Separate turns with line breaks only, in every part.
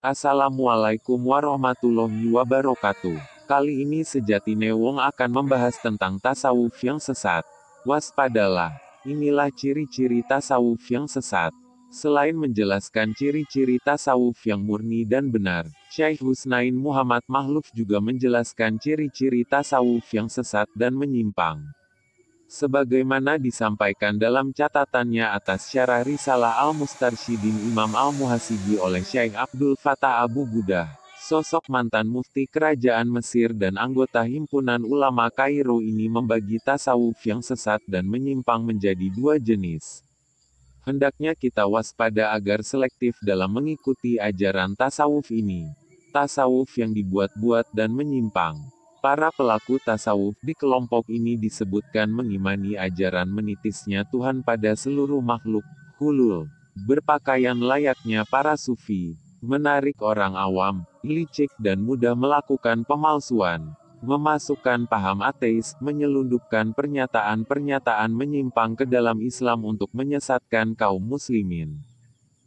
Assalamualaikum warahmatullahi wabarakatuh. Kali ini Sejati Newong akan membahas tentang tasawuf yang sesat. Waspadalah. Inilah ciri-ciri tasawuf yang sesat. Selain menjelaskan ciri-ciri tasawuf yang murni dan benar, Syekh Husnain Muhammad Makhluf juga menjelaskan ciri-ciri tasawuf yang sesat dan menyimpang. Sebagaimana disampaikan dalam catatannya atas syarah Risalah Al-Mustarsyidin Imam Al-Muhasibi oleh Syekh Abdul Fattah Abu Gudah, sosok mantan mufti kerajaan Mesir dan anggota himpunan ulama Kairo ini membagi tasawuf yang sesat dan menyimpang menjadi dua jenis. Hendaknya kita waspada agar selektif dalam mengikuti ajaran tasawuf ini. Tasawuf yang dibuat-buat dan menyimpang. Para pelaku tasawuf di kelompok ini disebutkan mengimani ajaran menitisnya Tuhan pada seluruh makhluk, hulul, berpakaian layaknya para sufi, menarik orang awam, licik dan mudah melakukan pemalsuan, memasukkan paham ateis, menyelundupkan pernyataan-pernyataan menyimpang ke dalam Islam untuk menyesatkan kaum muslimin.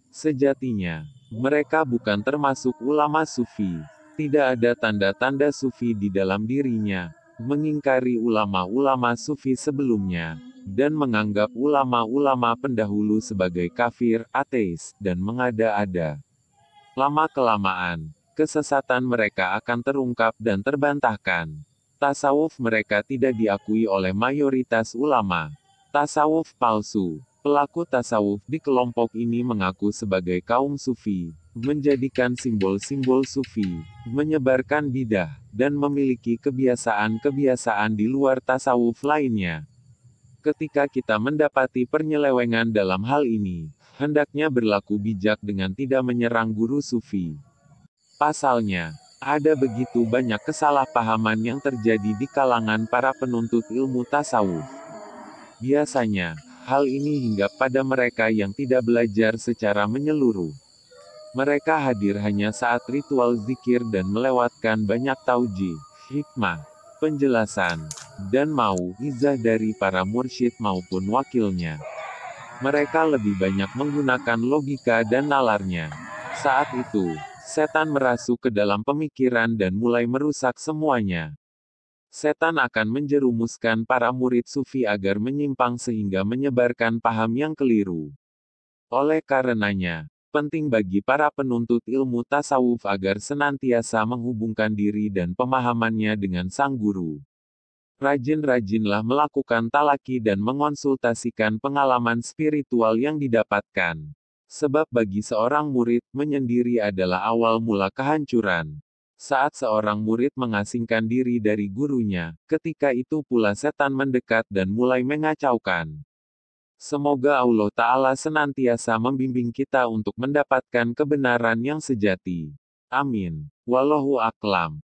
Sejatinya, mereka bukan termasuk ulama sufi. Tidak ada tanda-tanda sufi di dalam dirinya, mengingkari ulama-ulama sufi sebelumnya, dan menganggap ulama-ulama pendahulu sebagai kafir, ateis, dan mengada-ada. Lama-kelamaan, kesesatan mereka akan terungkap dan terbantahkan. Tasawuf mereka tidak diakui oleh mayoritas ulama. Tasawuf palsu. Pelaku tasawuf di kelompok ini mengaku sebagai kaum sufi, menjadikan simbol-simbol sufi, menyebarkan bidah, dan memiliki kebiasaan-kebiasaan di luar tasawuf lainnya. Ketika kita mendapati penyelewengan dalam hal ini, hendaknya berlaku bijak dengan tidak menyerang guru sufi. Pasalnya, ada begitu banyak kesalahpahaman yang terjadi di kalangan para penuntut ilmu tasawuf. Biasanya, hal ini hinggap pada mereka yang tidak belajar secara menyeluruh. Mereka hadir hanya saat ritual zikir dan melewatkan banyak taujih, hikmah, penjelasan, dan izah dari para mursyid maupun wakilnya. Mereka lebih banyak menggunakan logika dan nalarnya. Saat itu, setan merasuk ke dalam pemikiran dan mulai merusak semuanya. Setan akan menjerumuskan para murid sufi agar menyimpang sehingga menyebarkan paham yang keliru. Oleh karenanya, penting bagi para penuntut ilmu tasawuf agar senantiasa menghubungkan diri dan pemahamannya dengan sang guru. Rajin-rajinlah melakukan talaki dan mengonsultasikan pengalaman spiritual yang didapatkan. Sebab bagi seorang murid, menyendiri adalah awal mula kehancuran. Saat seorang murid mengasingkan diri dari gurunya, ketika itu pula setan mendekat dan mulai mengacaukan. Semoga Allah Ta'ala senantiasa membimbing kita untuk mendapatkan kebenaran yang sejati. Amin. Wallahu a'lam.